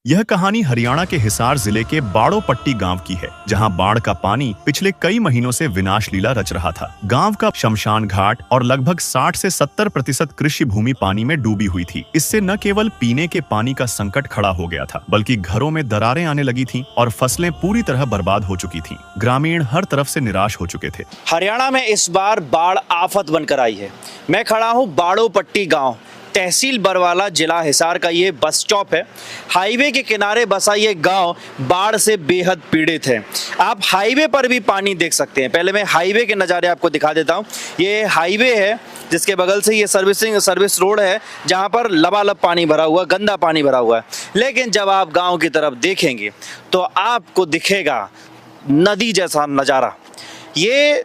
यह कहानी हरियाणा के हिसार जिले के बाड़ो पट्टी गांव की है, जहां बाढ़ का पानी पिछले कई महीनों से विनाश लीला रच रहा था। गांव का शमशान घाट और लगभग 60 से 70% कृषि भूमि पानी में डूबी हुई थी। इससे न केवल पीने के पानी का संकट खड़ा हो गया था, बल्कि घरों में दरारें आने लगी थीं और फसलें पूरी तरह बर्बाद हो चुकी थीं। ग्रामीण हर तरफ से निराश हो चुके थे। हरियाणा में इस बार बाढ़ आफत बनकर आई है। मैं खड़ा हूँ बाड़ो पट्टी गाँव, तहसील बरवाला, जिला हिसार का ये बस स्टॉप है। हाईवे के किनारे बसा ये गांव बाढ़ से बेहद पीड़ित है। आप हाईवे पर भी पानी देख सकते हैं। पहले मैं हाईवे के नज़ारे आपको दिखा देता हूँ। ये हाईवे है जिसके बगल से ये सर्विस रोड है, जहाँ पर लबालब पानी भरा हुआ, गंदा पानी भरा हुआ है। लेकिन जब आप गाँव की तरफ देखेंगे तो आपको दिखेगा नदी जैसा नज़ारा। ये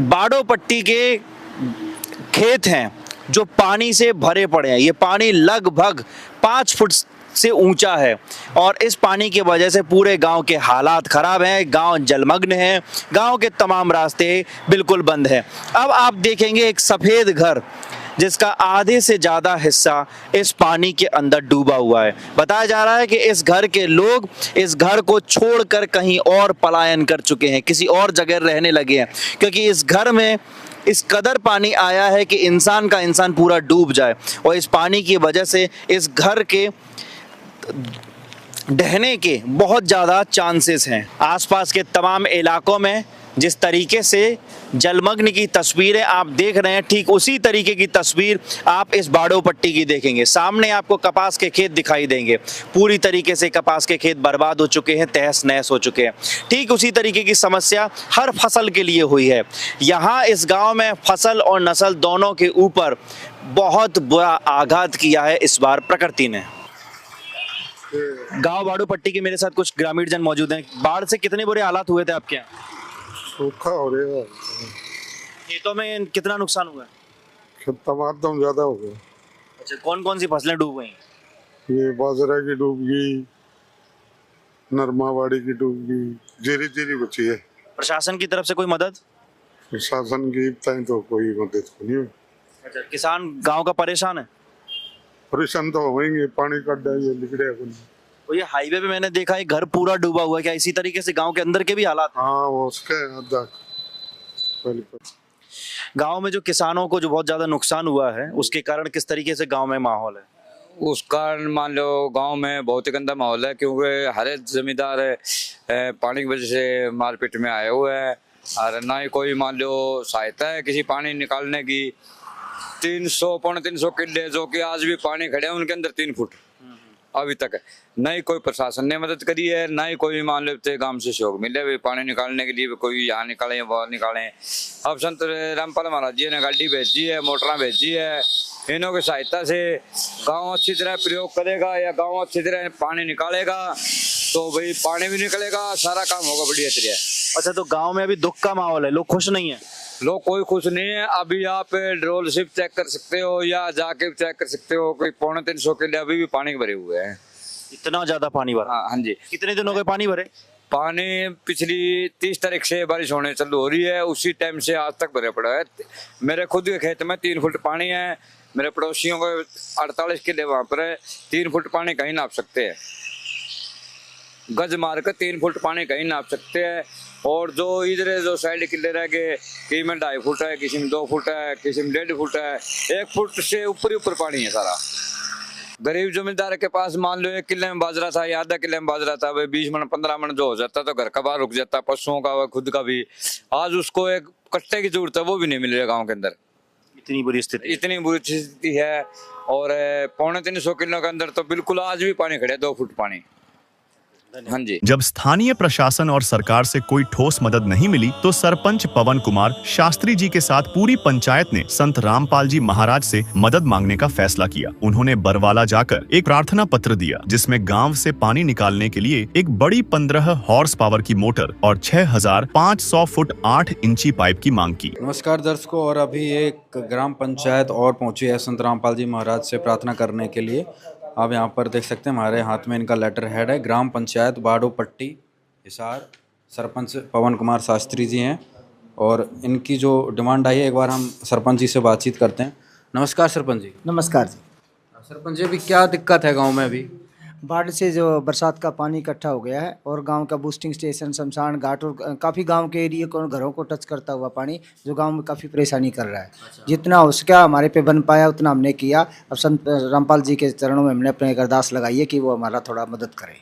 बाड़ो पट्टी के खेत हैं जो पानी से भरे पड़े हैं। ये पानी लगभग 5 फुट से ऊंचा है और इस पानी की वजह से पूरे गांव के हालात खराब हैं। गांव जलमग्न है, गांव के तमाम रास्ते बिल्कुल बंद हैं। अब आप देखेंगे एक सफ़ेद घर जिसका आधे से ज़्यादा हिस्सा इस पानी के अंदर डूबा हुआ है। बताया जा रहा है कि इस घर के लोग इस घर को छोड़कर कहीं और पलायन कर चुके हैं, किसी और जगह रहने लगे हैं, क्योंकि इस घर में इस कदर पानी आया है कि इंसान का इंसान पूरा डूब जाए। और इस पानी की वजह से इस घर के ढहने के बहुत ज़्यादा चांसेस हैं। आसपास के तमाम इलाकों में जिस तरीके से जलमग्न की तस्वीरें आप देख रहे हैं, ठीक उसी तरीके की तस्वीर आप इस बाड़ो पट्टी की देखेंगे। सामने आपको कपास के खेत दिखाई देंगे। पूरी तरीके से कपास के खेत बर्बाद हो चुके हैं, तहस नहस हो चुके हैं। ठीक उसी तरीके की समस्या हर फसल के लिए हुई है। यहाँ इस गांव में फसल और नस्ल दोनों के ऊपर बहुत बुरा आघात किया है इस बार प्रकृति ने। गाँव बाड़ो पट्टी के मेरे साथ कुछ ग्रामीण जन मौजूद हैं। बाढ़ से कितने बुरे हालात हुए थे आपके यहाँ? सूखा हो रहा है। खेतों में कितना नुकसान हुआ है? टमाटर ज्यादा हो गया। अच्छा, कौन कौन सी फसलें डूब गई? ये बाजरा की डूब गई, नरमावाड़ी की डूब गई, जीरी जीरी बची है। प्रशासन की तरफ से कोई मदद? प्रशासन की तय तो कोई मदद नहीं हुई। अच्छा, किसान गांव का परेशान है? परेशान तो होंगे, पानी कट जाए लिखड़े। तो ये हाईवे पे मैंने देखा है घर पूरा डूबा हुआ है। क्या इसी तरीके से गांव के अंदर के भी हालात? हाँ, वो उसके गांव में जो किसानों को जो बहुत ज्यादा नुकसान हुआ है, उसके कारण किस तरीके से गांव में माहौल है? उस कारण मान लो गांव में बहुत ही गंदा माहौल है, क्योंकि हर एक जमींदार पानी की वजह से मारपीट में आए हुए हैं और ना ही कोई मान लो सहायता है किसी पानी निकालने की। 300-350 किले जो कि आज भी पानी खड़े हैं, उनके अंदर 3 फुट अभी तक है। न ही कोई प्रशासन ने मदद करी है, ना ही कोई मान लेते गांव से सहयोग मिले भी पानी निकालने के लिए, कोई यहाँ निकाले वहाँ निकाले। अब संत रामपाल महाराज जी ने गाड़ी भेजी है, मोटरा भेजी है। इन्हों की सहायता से गांव अच्छी तरह प्रयोग करेगा या गांव अच्छी तरह पानी निकालेगा तो भाई पानी भी निकलेगा, सारा काम होगा बढ़िया तरह। अच्छा, तो गाँव में अभी दुख का माहौल है, लोग खुश नहीं है? लोग कोई खुश नहीं है। अभी आप ड्रोल शिप चेक कर सकते हो या जाके चेक कर सकते हो, कोई 350 किले अभी भी पानी भरे हुए हैं। इतना ज्यादा पानी भरा? हाँ जी। कितने दिनों के पानी भरे? पानी पिछली 30 तारीख से बारिश होने चालू हो रही है, उसी टाइम से आज तक भरे पड़ा है। मेरे खुद के खेत में 3 फुट पानी है, मेरे पड़ोसियों को 48 किले वहां पर है। 3 फुट पानी कहीं नाप सकते हैं, गज मार कर 3 फुट पानी कहीं नाप सकते हैं। और जो इधर जो साइड किले रह गए, किसी में 2.5 फुट है, किसी में 2 फुट है, किसी में 1.5 फुट है। 1 फुट से ऊपर ही ऊपर पानी है सारा। गरीब जमींदार के पास मान लो 1 किले में बाजरा था या आधा किले में बाजरा था, भाई 20 मन 15 मन जो हो जाता तो घर का बाहर रुक जाता, पशुओं का खुद का भी। आज उसको एक कट्टे की जरूरत है, वो भी नहीं मिल रहा गाँव के अंदर। इतनी बुरी स्थिति है। और 350 किलो के अंदर तो बिल्कुल आज भी पानी खड़े, 2 फुट पानी। हाँ जी। जब स्थानीय प्रशासन और सरकार से कोई ठोस मदद नहीं मिली तो सरपंच पवन कुमार शास्त्री जी के साथ पूरी पंचायत ने संत रामपाल जी महाराज से मदद मांगने का फैसला किया। उन्होंने बरवाला जाकर एक प्रार्थना पत्र दिया, जिसमें गांव से पानी निकालने के लिए एक बड़ी 15 हॉर्स पावर की मोटर और 6500 फुट 8 इंची पाइप की मांग की। नमस्कार दर्शकों, और अभी एक ग्राम पंचायत और पहुंची है संत रामपाल जी महाराज से प्रार्थना करने के लिए। आप यहाँ पर देख सकते हैं हमारे हाथ में इनका लेटर हेड है। ग्राम पंचायत बाड़ो पट्टी हिसार, सरपंच पवन कुमार शास्त्री जी हैं और इनकी जो डिमांड आई है, एक बार हम सरपंच जी से बातचीत करते हैं। नमस्कार सरपंच जी। नमस्कार जी। सरपंच जी, अभी क्या दिक्कत है गांव में? अभी बाढ़ से जो बरसात का पानी इकट्ठा हो गया है और गांव का बूस्टिंग स्टेशन, शमशान घाट और काफ़ी गांव के एरिया को, घरों को टच करता हुआ पानी जो गांव में काफ़ी परेशानी कर रहा है। जितना हो सका हमारे पे बन पाया उतना हमने किया। अब संत रामपाल जी के चरणों में हमने अपने एक अरदास लगाई है कि वो हमारा थोड़ा मदद करें।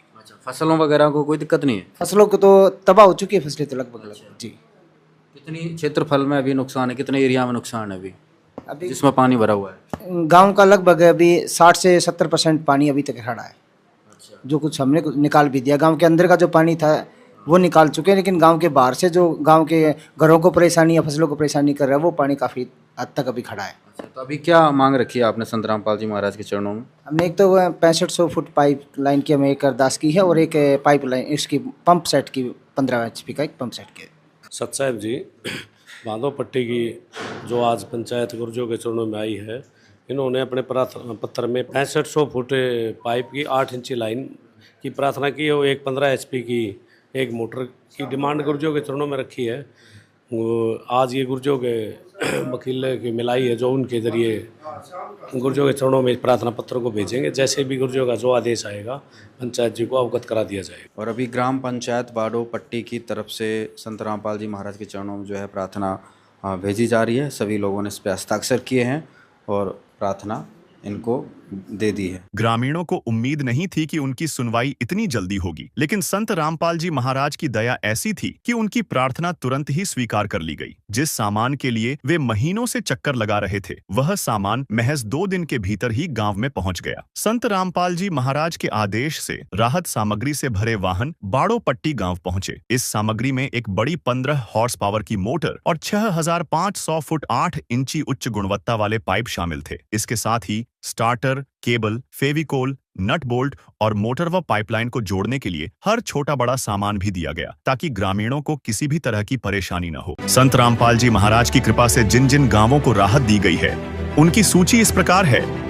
फसलों वगैरह को कोई दिक्कत नहीं है? फसलों को तो तबाह हो चुकी है, फसलें तो लगभग जी। कितनी क्षेत्रफल में अभी नुकसान है, कितने एरिया में नुकसान है अभी जिसमें पानी भरा हुआ है? गांव का लगभग अभी 60 से 70% पानी अभी तक खड़ा है। जो कुछ हमने निकाल भी दिया, गांव के अंदर का जो पानी था वो निकाल चुके हैं, लेकिन गांव के बाहर से जो गांव के घरों को परेशानी या फसलों को परेशानी कर रहा है वो पानी काफ़ी हद तक अभी खड़ा है। तो अभी क्या मांग रखी है आपने संत रामपाल जी महाराज के चरणों में? हमने एक तो 6500 फुट पाइप लाइन की हमें एक अरदास की है और एक पाइप लाइन इसकी पंप सेट की 15 HP का एक पंप सेट की। सत साहब जी, बांधो पट्टी की जो आज पंचायत गुर्जों के चरणों में आई है, इन्होंने अपने प्रार्थना पत्र में 6500 फुट पाइप की 8 इंची लाइन की प्रार्थना की है और एक 15 HP की एक मोटर की डिमांड गुर्जों के चरणों में रखी है। वो आज ये गुर्जों के वकील की मिलाई है जो उनके ज़रिए गुर्जों के चरणों में प्रार्थना पत्र को भेजेंगे। जैसे भी गुर्जों का जो आदेश आएगा पंचायत जी को अवगत करा दिया जाएगा। और अभी ग्राम पंचायत बाड़ो पट्टी की तरफ से संत रामपाल जी महाराज के चरणों में जो है प्रार्थना भेजी जा रही है। सभी लोगों ने इस पर हस्ताक्षर किए हैं और प्रार्थना इनको दे दी है। ग्रामीणों को उम्मीद नहीं थी कि उनकी सुनवाई इतनी जल्दी होगी, लेकिन संत रामपाल जी महाराज की दया ऐसी थी कि उनकी प्रार्थना तुरंत ही स्वीकार कर ली गई। जिस सामान के लिए वे महीनों से चक्कर लगा रहे थे, वह सामान महज 2 दिन के भीतर ही गांव में पहुंच गया। संत रामपाल जी महाराज के आदेश से राहत सामग्री से भरे वाहन बाड़ो पट्टी गांव पहुंचे। इस सामग्री में एक बड़ी 15 हॉर्स पावर की मोटर और 6500 फुट 8 इंची उच्च गुणवत्ता वाले पाइप शामिल थे। इसके साथ ही starter, cable, Fevicol, nut bolt और मोटर व पाइपलाइन को जोड़ने के लिए हर छोटा बड़ा सामान भी दिया गया, ताकि ग्रामीणों को किसी भी तरह की परेशानी न हो। संत रामपाल जी महाराज की कृपा से जिन जिन गांवों को राहत दी गई है, उनकी सूची इस प्रकार है।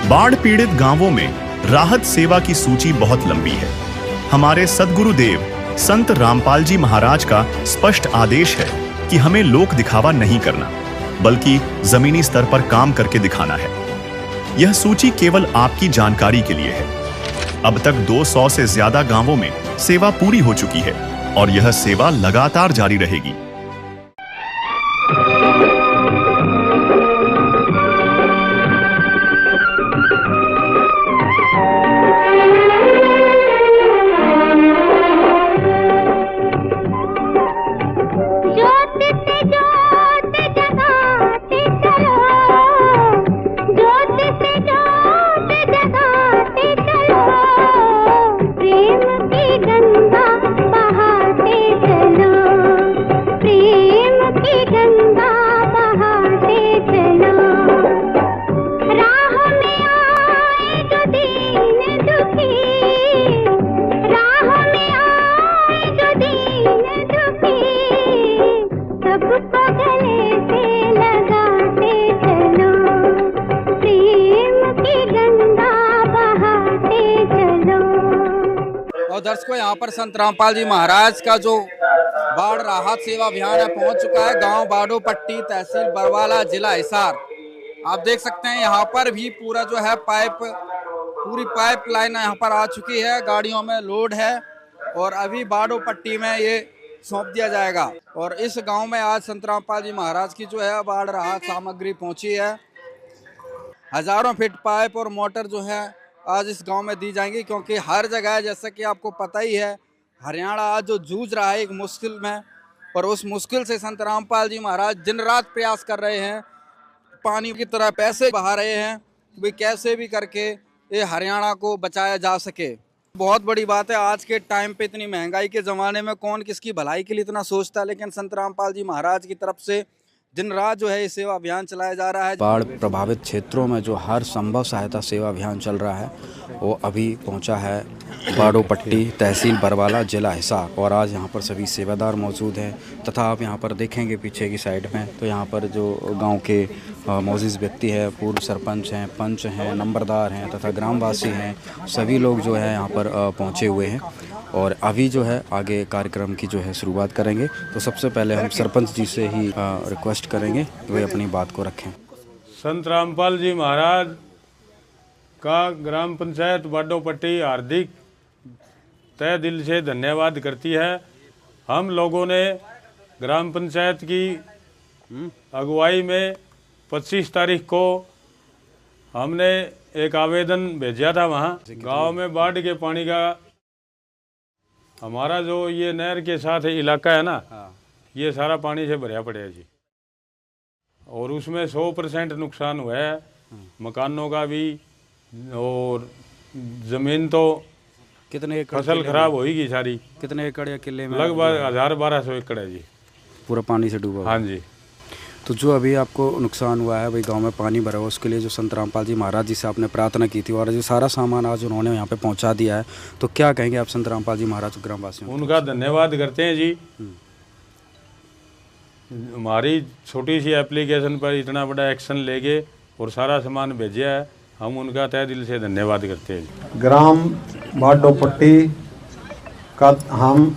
बाढ़ पीड़ित गांवों में राहत सेवा की सूची बहुत लंबी है। हमारे सद्गुरुदेव संत रामपाल जी महाराज का स्पष्ट आदेश है कि हमें लोक दिखावा नहीं करना, बल्कि जमीनी स्तर पर काम करके दिखाना है। यह सूची केवल आपकी जानकारी के लिए है। अब तक 200 से ज्यादा गांवों में सेवा पूरी हो चुकी है और यह सेवा लगातार जारी रहेगी। और दर्शकों, यहाँ पर संत रामपाल जी महाराज का जो बाढ़ राहत सेवा अभियान है पहुंच चुका है। गांव बाड़ो पट्टी, तहसील बरवाला, जिला हिसार। आप देख सकते हैं यहाँ पर भी पूरा जो है पूरी पाइप लाइन यहाँ पर आ चुकी है, गाड़ियों में लोड है और अभी बाड़ो पट्टी में ये सौंप दिया जाएगा। और इस गांव में आज संत रामपाल जी महाराज की जो है बाढ़ राहत सामग्री पहुंची है हज़ारों फीट पाइप और मोटर जो है आज इस गांव में दी जाएंगी, क्योंकि हर जगह जैसा कि आपको पता ही है हरियाणा आज जो जूझ रहा है एक मुश्किल में, और उस मुश्किल से संत रामपाल जी महाराज दिन रात प्रयास कर रहे हैं, पानी की तरह पैसे बहा रहे हैं कि भाई कैसे भी करके ये हरियाणा को बचाया जा सके। बहुत बड़ी बात है, आज के टाइम पे इतनी महंगाई के ज़माने में कौन किसकी भलाई के लिए इतना सोचता है, लेकिन संत रामपाल जी महाराज की तरफ से दिन रात जो है ये सेवा अभियान चलाया जा रहा है। बाढ़ प्रभावित क्षेत्रों में जो हर संभव सहायता सेवा अभियान चल रहा है वो अभी पहुंचा है बाड़ो पट्टी, तहसील बरवाला, जिला हिसार, और आज यहाँ पर सभी सेवादार मौजूद हैं। तथा आप यहाँ पर देखेंगे पीछे की साइड में तो यहाँ पर जो गांव के मौजूद व्यक्ति हैं, पूर्व सरपंच हैं, पंच हैं, नंबरदार हैं तथा ग्रामवासी हैं, सभी लोग जो है यहाँ पर पहुँचे हुए हैं। और अभी जो है आगे कार्यक्रम की जो है शुरुआत करेंगे। तो सबसे पहले हम सरपंच जी से ही रिक्वेस्ट करेंगे कि वे अपनी बात को रखें। संत रामपाल जी महाराज का ग्राम पंचायत बाड़ो पट्टी हार्दिक तहे दिल से धन्यवाद करती है। हम लोगों ने ग्राम पंचायत की अगुवाई में 25 तारीख को हमने एक आवेदन भेजा था। वहाँ गांव में बाढ़ के पानी का, हमारा जो ये नहर के साथ इलाका है ना, ये सारा पानी से भरा पड़ा है जी, और उसमें 100% नुकसान हुआ है, मकानों का भी, और ज़मीन तो कितने एकड़ फसल खराब होगी सारी। कितने एकड़ या किले में? लगभग 1000-1200 एकड़ है जी, पूरा पानी से डूबा। हाँ जी। तो जो अभी आपको नुकसान हुआ है भाई, गांव में पानी भरा हुआ, उसके लिए जो संत रामपाल जी महाराज जी से आपने प्रार्थना की थी और जो सारा सामान आज उन्होंने यहाँ पे पहुँचा दिया है, तो क्या कहेंगे आप संत रामपाल जी महाराज ग्रामवासियों? उनका धन्यवाद करते हैं जी। हमारी छोटी सी एप्लीकेशन पर इतना बड़ा एक्शन लेके और सारा सामान भेजा है, हम उनका तहे दिल से धन्यवाद करते हैं। ग्राम बाड़ो पट्टी का हम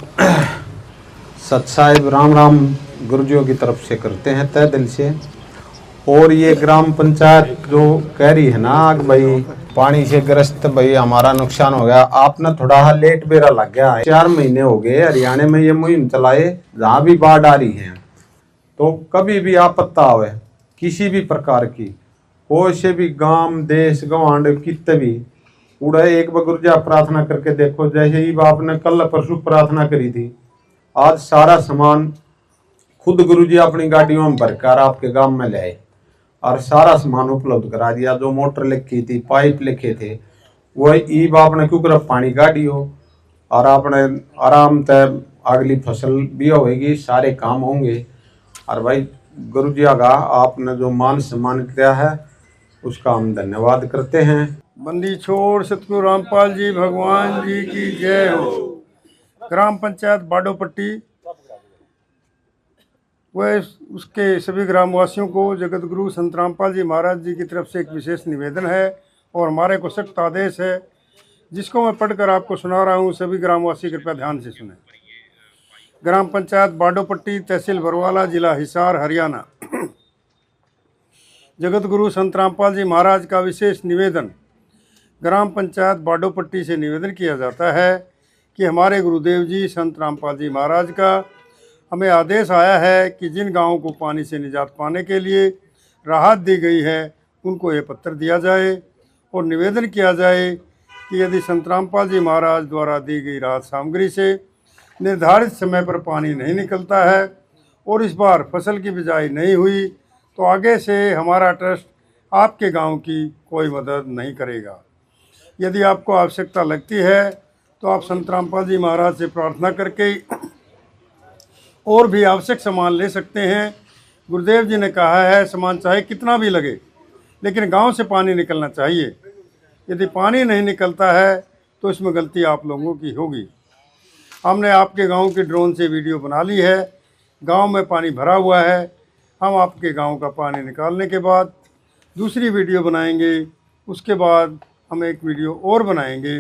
सत्साहिब राम राम गुरुजियों की तरफ से करते हैं तहे दिल से। और ये ग्राम पंचायत जो कह रही है ना कि भाई पानी से ग्रस्त, भाई हमारा नुकसान हो गया, आपने थोड़ा लेट बेरा लग गया है। 4 महीने हो गए हरियाणा में ये मुहिम चलाए, जहाँ भी बाढ़ आ रही है तो कभी भी आपत्ता आवे किसी भी प्रकार की, कोई से भी गांव देश गवांड कितने भी उड़ा, एक बार गुरुजा प्रार्थना करके देखो। जैसे ही आपने कल परसों प्रार्थना करी थी, आज सारा सामान खुद गुरुजी अपनी गाड़ियों में भरकर आपके गांव में ले आए और सारा सामान उपलब्ध करा दिया। जो मोटर लिखी थी, पाइप लिखे थे, वही ईब आपने क्योंकि पानी गाड़ी हो और आपने आराम से अगली फसल भी होगी, सारे काम होंगे। और भाई गुरुजी का आपने जो मान सम्मान किया है उसका हम धन्यवाद करते हैं। बंदी छोड़ सतगुरु रामपाल जी भगवान जी की जय हो। ग्राम पंचायत बाड़ो पट्टी व उसके सभी ग्रामवासियों को जगत गुरु संत रामपाल जी महाराज जी की तरफ से एक विशेष निवेदन है और हमारे को सख्त आदेश है, जिसको मैं पढ़कर आपको सुना रहा हूँ। सभी ग्रामवासी कृपया ध्यान से सुने। ग्राम पंचायत बाड़ो पट्टी, तहसील बरवाला, जिला हिसार, हरियाणा। जगत गुरु संत रामपाल जी महाराज का विशेष निवेदन। ग्राम पंचायत बाड़ो पट्टी से निवेदन किया जाता है कि हमारे गुरुदेव जी संत रामपाल जी महाराज का हमें आदेश आया है कि जिन गांवों को पानी से निजात पाने के लिए राहत दी गई है उनको ये पत्र दिया जाए और निवेदन किया जाए कि यदि संत रामपाल जी महाराज द्वारा दी गई राहत सामग्री से निर्धारित समय पर पानी नहीं निकलता है और इस बार फसल की बिजाई नहीं हुई तो आगे से हमारा ट्रस्ट आपके गांव की कोई मदद नहीं करेगा। यदि आपको आवश्यकता लगती है तो आप संत रामपाल जी महाराज से प्रार्थना करके और भी आवश्यक सामान ले सकते हैं। गुरुदेव जी ने कहा है सामान चाहे कितना भी लगे लेकिन गांव से पानी निकलना चाहिए। यदि पानी नहीं निकलता है तो इसमें गलती आप लोगों की होगी। हमने आपके गांव की ड्रोन से वीडियो बना ली है। गांव में पानी भरा हुआ है। हम आपके गांव का पानी निकालने के बाद दूसरी वीडियो बनाएंगे। उसके बाद हम एक वीडियो और बनाएंगे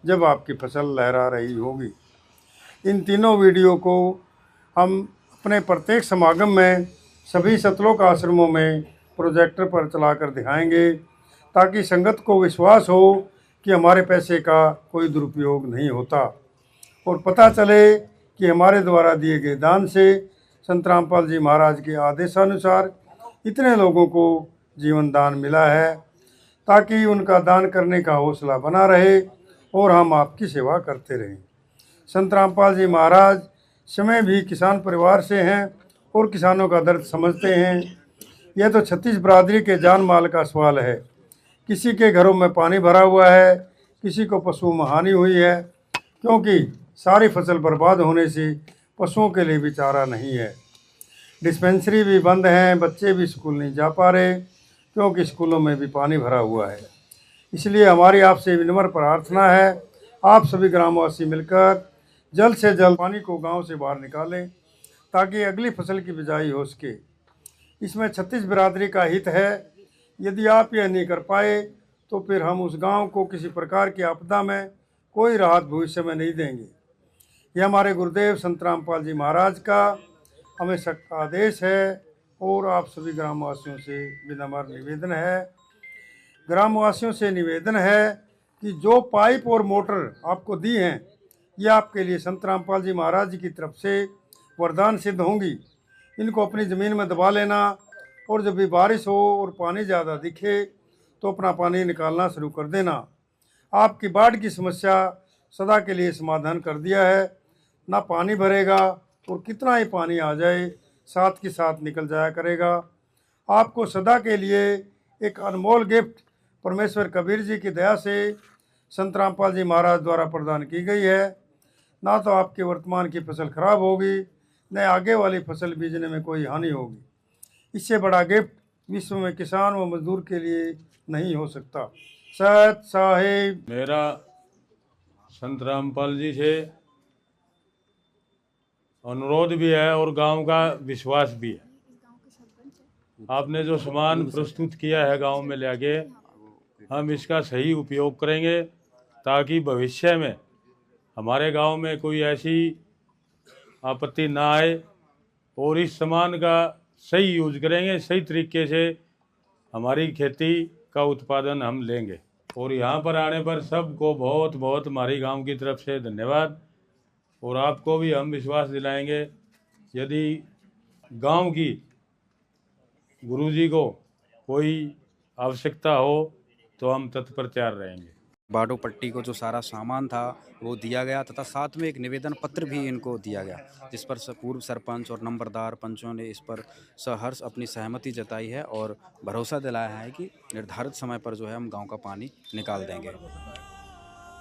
जब आपकी फसल लहरा रही होगी। इन तीनों वीडियो को हम अपने प्रत्येक समागम में सभी सतलोक आश्रमों में प्रोजेक्टर पर चलाकर दिखाएंगे ताकि संगत को विश्वास हो कि हमारे पैसे का कोई दुरुपयोग नहीं होता और पता चले कि हमारे द्वारा दिए गए दान से संत रामपाल जी महाराज के आदेशानुसार इतने लोगों को जीवन दान मिला है। ताकि उनका दान करने का हौसला बना रहे और हम आपकी सेवा करते रहें। संत रामपाल जी महाराज स्वयं भी किसान परिवार से हैं और किसानों का दर्द समझते हैं। यह तो छत्तीस बरादरी के जान माल का सवाल है। किसी के घरों में पानी भरा हुआ है, किसी को पशुओं में हानि हुई है, क्योंकि सारी फसल बर्बाद होने से पशुओं के लिए भी चारा नहीं है। डिस्पेंसरी भी बंद हैं, बच्चे भी स्कूल नहीं जा पा रहे क्योंकि स्कूलों में भी पानी भरा हुआ है। इसलिए हमारी आपसे विनम्र प्रार्थना है, आप सभी ग्रामवासी मिलकर जल्द से जल्द पानी को गांव से बाहर निकालें ताकि अगली फसल की बिजाई हो सके। इसमें छत्तीस बिरादरी का हित है। यदि आप यह नहीं कर पाए तो फिर हम उस गांव को किसी प्रकार की आपदा में कोई राहत भविष्य में नहीं देंगे। यह हमारे गुरुदेव संत रामपाल जी महाराज का हमें सख्त आदेश है और आप सभी ग्रामवासियों से विनम्र निवेदन है। ग्रामवासियों से निवेदन है कि जो पाइप और मोटर आपको दी हैं, ये आपके लिए संत रामपाल जी महाराज जी की तरफ से वरदान सिद्ध होंगी। इनको अपनी ज़मीन में दबा लेना और जब भी बारिश हो और पानी ज़्यादा दिखे तो अपना पानी निकालना शुरू कर देना। आपकी बाढ़ की समस्या सदा के लिए समाधान कर दिया है। ना पानी भरेगा और कितना ही पानी आ जाए साथ के साथ निकल जाया करेगा। आपको सदा के लिए एक अनमोल गिफ्ट परमेश्वर कबीर जी की दया से संत रामपाल जी महाराज द्वारा प्रदान की गई है। ना तो आपके वर्तमान की फसल खराब होगी, न आगे वाली फसल बीजने में कोई हानि होगी। इससे बड़ा गिफ्ट विश्व में किसान व मजदूर के लिए नहीं हो सकता। सत साहिब। मेरा संत रामपाल जी से अनुरोध भी है और गांव का विश्वास भी है। आपने जो सामान प्रस्तुत किया है गांव में लेके, हम इसका सही उपयोग करेंगे ताकि भविष्य में हमारे गांव में कोई ऐसी आपत्ति ना आए और इस सामान का सही यूज करेंगे। सही तरीके से हमारी खेती का उत्पादन हम लेंगे। और यहाँ पर आने पर सबको बहुत बहुत हमारी गांव की तरफ से धन्यवाद। और आपको भी हम विश्वास दिलाएंगे, यदि गांव की गुरुजी को कोई आवश्यकता हो तो हम तत्पर तैयार रहेंगे। बाडो पट्टी को जो सारा सामान था वो दिया गया तथा साथ में एक निवेदन पत्र भी इनको दिया गया, जिस पर पूर्व सरपंच और नंबरदार पंचों ने इस पर सहर्ष अपनी सहमति जताई है और भरोसा दिलाया है कि निर्धारित समय पर जो है हम गांव का पानी निकाल देंगे।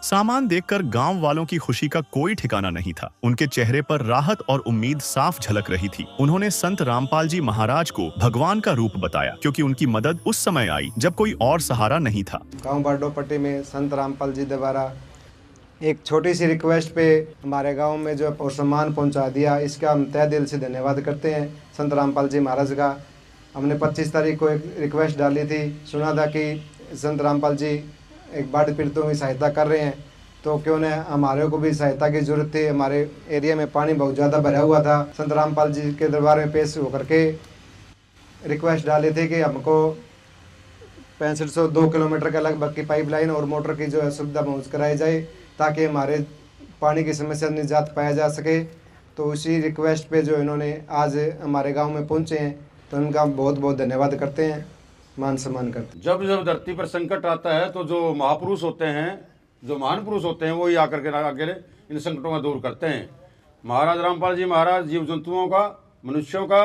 सामान देखकर गांव वालों की खुशी का कोई ठिकाना नहीं था। उनके चेहरे पर राहत और उम्मीद साफ झलक रही थी। उन्होंने संत रामपाल जी महाराज को भगवान का रूप बताया, क्योंकि उनकी मदद उस समय आई जब कोई और सहारा नहीं था। गांव बाडो पट्टी में संत रामपाल जी द्वारा एक छोटी सी रिक्वेस्ट पे हमारे गांव में जो सामान पहुंचा दिया, इसका हम तहे दिल से धन्यवाद करते हैं संत रामपाल जी महाराज का। हमने 25 तारीख को एक रिक्वेस्ट डाली थी, सुना था कि संत रामपाल जी एक बाढ़ पीड़ितों की सहायता कर रहे हैं, तो क्यों न हमारे को भी सहायता की जरूरत थी। हमारे एरिया में पानी बहुत ज़्यादा भरा हुआ था। संत रामपाल जी के दरबार में पेश होकर के रिक्वेस्ट डाली थी कि हमको 6502 किलोमीटर का लगभग की पाइपलाइन और मोटर की जो है सुविधा पहुँच कराई जाए ताकि हमारे पानी की समस्या निजात पाया जा सके। तो उसी रिक्वेस्ट पे जो इन्होंने आज हमारे गाँव में पहुँचे हैं, तो उनका बहुत बहुत धन्यवाद करते हैं, मान सम्मान करते हैं। जब जब धरती पर संकट आता है तो जो महापुरुष होते हैं, जो महान पुरुष होते हैं, वो ही आकर के अकेले इन संकटों को दूर करते हैं। महाराज रामपाल जी महाराज जीव जंतुओं का, मनुष्यों का,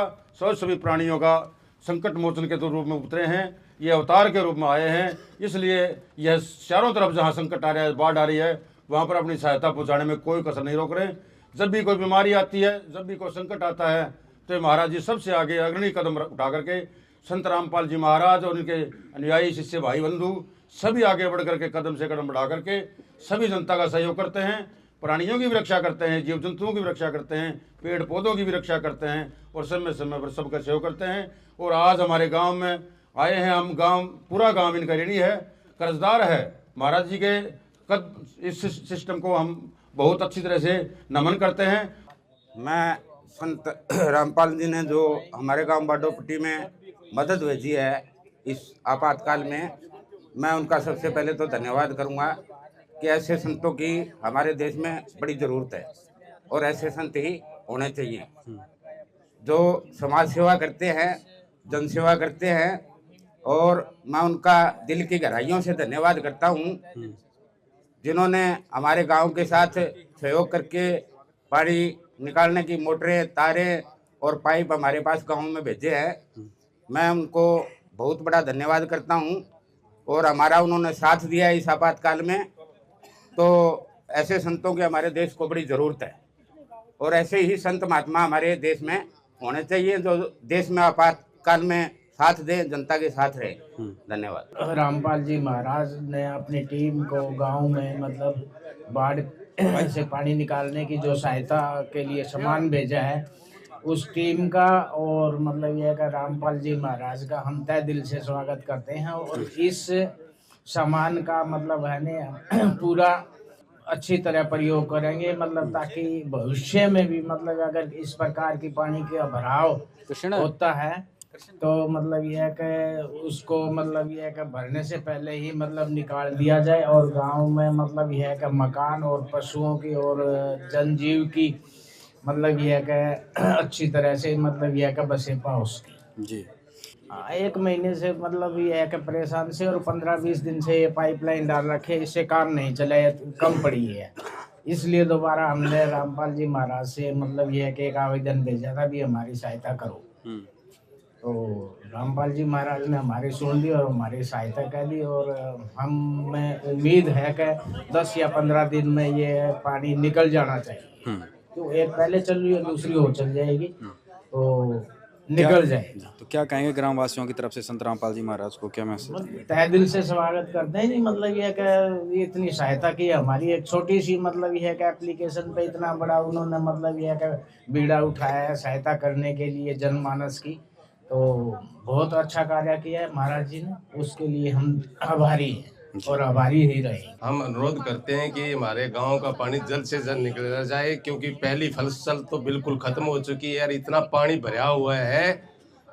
सभी प्राणियों का संकट मोचन के रूप में उतरे हैं। ये अवतार के रूप में आए हैं। इसलिए यह चारों तरफ जहाँ संकट आ रहा है, बाढ़ आ रही है, वहाँ पर अपनी सहायता पहुँचाने में कोई कसर नहीं रोक रहे। जब भी कोई बीमारी आती है, जब भी कोई संकट आता है, तो महाराज जी सबसे आगे अग्रणी कदम उठा करके संत रामपाल जी महाराज और उनके अनुयायी शिष्य भाई बंधु सभी आगे बढ़ करके कदम से कदम बढ़ा करके सभी जनता का सहयोग करते हैं। प्राणियों की भी रक्षा करते हैं, जीव जंतुओं की भी रक्षा करते हैं, पेड़ पौधों की भी रक्षा करते हैं और समय समय पर सबका सहयोग करते हैं। और आज हमारे गांव में आए हैं हम, पूरा गांव इनका ऋणी है, कर्जदार है। महाराज जी के इस सिस्टम को हम बहुत अच्छी तरह से नमन करते हैं। मैं संत रामपाल जी ने जो हमारे गांव बाडो पट्टी में मदद भेजी है इस आपातकाल में, मैं उनका सबसे पहले तो धन्यवाद करूंगा कि ऐसे संतों की हमारे देश में बड़ी ज़रूरत है और ऐसे संत ही होने चाहिए जो समाज सेवा करते हैं, जन सेवा करते हैं और मैं उनका दिल की गहराइयों से धन्यवाद करता हूँ, जिन्होंने हमारे गांव के साथ सहयोग करके पानी निकालने की मोटरें, तारें और पाइप हमारे पास गांव में भेजे हैं। मैं उनको बहुत बड़ा धन्यवाद करता हूं और हमारा उन्होंने साथ दिया इस आपातकाल में। तो ऐसे संतों की हमारे देश को बड़ी ज़रूरत है और ऐसे ही संत महात्मा हमारे देश में होने चाहिए, जो देश में आपातकाल में साथ दें, जनता के साथ रहे। धन्यवाद। रामपाल जी महाराज ने अपनी टीम को गांव में मतलब बाढ़ से पानी निकालने की जो सहायता के लिए सामान भेजा है, उस टीम का और मतलब यह का रामपाल जी महाराज का हम तहे दिल से स्वागत करते हैं। और इस सामान का मतलब है ने पूरा अच्छी तरह प्रयोग करेंगे, मतलब ताकि भविष्य में भी मतलब अगर इस प्रकार की पानी का भराव होता है तो मतलब यह कि उसको मतलब यह कि भरने से पहले ही मतलब निकाल दिया जाए और गांव में मतलब यह कि मकान और पशुओं की और जनजीव की मतलब यह कि अच्छी तरह से मतलब यह कि बसेपा हो सके जी। 1 महीने से मतलब यह कि परेशान से और 15-20 दिन से ये पाइपलाइन डाल रखे, इससे काम नहीं चला, कम पड़ी है। इसलिए दोबारा हमने रामपाल जी महाराज से मतलब यह कि एक आवेदन भेजा था भी हमारी सहायता करो। तो रामपाल जी महाराज ने हमारी सुन ली और हमारी सहायता कर दी और हमें उम्मीद है कि 10 या 15 दिन में ये पानी निकल जाना चाहिए। तो एक पहले चल रही है, दूसरी और चल जाएगी तो निकल जाएगी। तो क्या कहेंगे ग्रामवासियों की तरफ से संत रामपाल जी महाराज को, क्या मैसेज? तहे दिल से स्वागत करते हैं जी। मतलब ये कि इतनी सहायता की हमारी एक छोटी सी मतलब यह कि एप्लीकेशन पे इतना बड़ा उन्होंने मतलब यह कि बीड़ा उठाया है सहायता करने के लिए जनमानस की, तो बहुत अच्छा कार्य किया है महाराज जी ने, उसके लिए हम आभारी हैं और आभारी ही रहे। हम अनुरोध करते हैं कि हमारे गांव का पानी जल्द से जल्द निकल जाए, क्योंकि पहली फसल तो बिल्कुल खत्म हो चुकी है और इतना पानी भरा हुआ है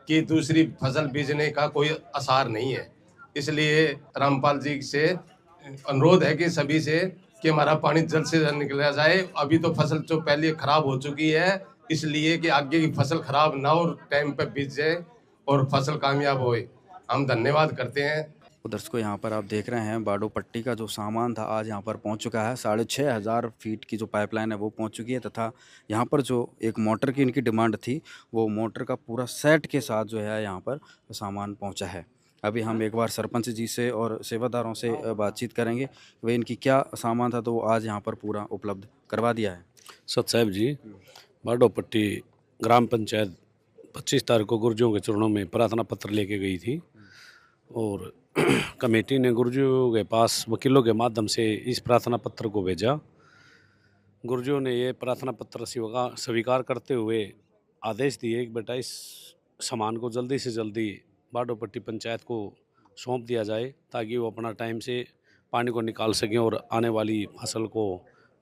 कि दूसरी फसल बीजने का कोई आसार नहीं है। इसलिए रामपाल जी से अनुरोध है कि सभी से कि हमारा पानी जल्द से जल्द निकल जाए। अभी तो फसल जो पहले खराब हो चुकी है, इसलिए कि आगे की फसल खराब ना हो, टाइम पे बीज जाए और फसल कामयाब होए। हम धन्यवाद करते हैं। दर्शकों, यहाँ पर आप देख रहे हैं बाडो पट्टी का जो सामान था आज यहाँ पर पहुँच चुका है। 6500 फीट की जो पाइपलाइन है वो पहुँच चुकी है तथा यहाँ पर जो एक मोटर की इनकी डिमांड थी, वो मोटर का पूरा सेट के साथ जो है यहाँ पर सामान पहुँचा है। अभी हम एक बार सरपंच जी से और सेवादारों से बातचीत करेंगे, वे इनकी क्या सामान था तो वो आज यहाँ पर पूरा उपलब्ध करवा दिया है। सत साहब जी, बाडो पट्टी ग्राम पंचायत 25 तारीख को गुर्जरों के चरणों में प्रार्थना पत्र लेके गई थी और कमेटी ने गुर्जरों के पास वकीलों के माध्यम से इस प्रार्थना पत्र को भेजा। गुर्जरों ने ये प्रार्थना पत्र स्वीकार करते हुए आदेश दिए कि बेटा इस सामान को जल्दी से जल्दी बाडो पट्टी पंचायत को सौंप दिया जाए, ताकि वो अपना टाइम से पानी को निकाल सकें और आने वाली फसल को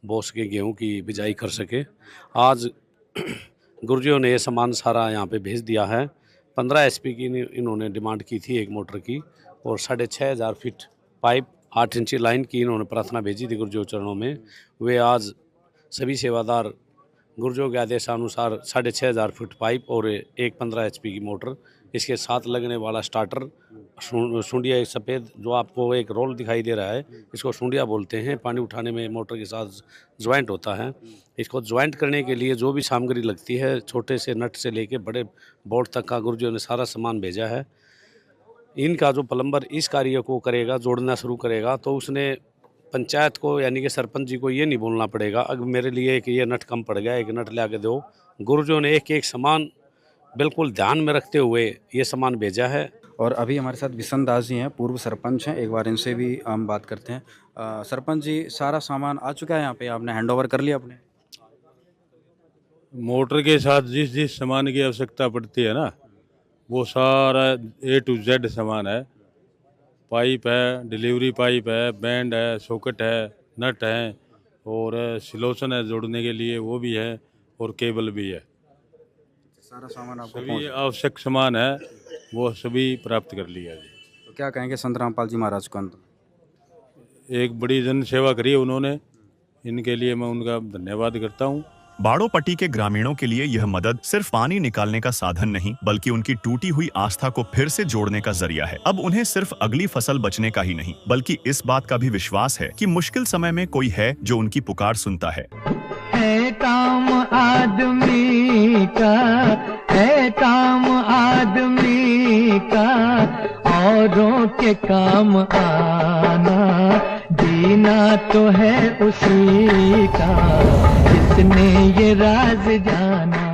बो सके, गेहूँ की बिजाई कर सके। आज गुर्जरों ने ये सामान सारा यहाँ पे भेज दिया है। 15 HP की इन्होंने डिमांड की थी एक मोटर की और 6500 फीट पाइप 8 इंची लाइन की इन्होंने प्रार्थना भेजी थी गुर्जरों चरणों में। वे आज सभी सेवादार गुर्जरों के आदेशानुसार 6500 फीट पाइप और एक 15 HP की मोटर, इसके साथ लगने वाला स्टार्टर सुंडिया सफ़ेद जो आपको एक रोल दिखाई दे रहा है, इसको सुंडिया बोलते हैं, पानी उठाने में मोटर के साथ ज्वाइंट होता है। इसको ज्वाइंट करने के लिए जो भी सामग्री लगती है, छोटे से नट से लेके बड़े बोर्ड तक का गुर्जरों ने सारा सामान भेजा है। इनका जो प्लम्बर इस कार्य को करेगा, जोड़ना शुरू करेगा, तो उसने पंचायत को यानी कि सरपंच जी को ये नहीं बोलना पड़ेगा अब मेरे लिए कि ये नट कम पड़ गया, एक नट ला के दो। गुर्जरों ने एक एक सामान बिल्कुल ध्यान में रखते हुए ये सामान भेजा है। और अभी हमारे साथ विशन दास जी हैं, पूर्व सरपंच हैं, एक बार इनसे भी हम बात करते हैं। सरपंच जी, सारा सामान आ चुका है यहाँ पे, आपने हैंडओवर कर लिया अपने? मोटर के साथ जिस जिस सामान की आवश्यकता पड़ती है ना, वो सारा A to Z सामान है। पाइप है, डिलीवरी पाइप है, बैंड है, सॉकेट है, नट है और सिलोशन है जोड़ने के लिए, वो भी है और केबल भी है। सारा सामान आपको सभी आवश्यक सामान है, वो सभी प्राप्त कर लिया जी। तो क्या कहेंगे संत रामपाल जी महाराज को? एक बड़ी जन सेवा करी है उन्होंने, इनके लिए मैं उनका धन्यवाद करता हूँ। बाड़ो पट्टी के ग्रामीणों के लिए यह मदद सिर्फ पानी निकालने का साधन नहीं, बल्कि उनकी टूटी हुई आस्था को फिर से जोड़ने का जरिया है। अब उन्हें सिर्फ अगली फसल बचने का ही नहीं, बल्कि इस बात का भी विश्वास है कि मुश्किल समय में कोई है जो उनकी पुकार सुनता है। काम आदमी का है, काम आदमी का औरों के काम आना, जीना तो है उसी का जिसने ये राज जाना।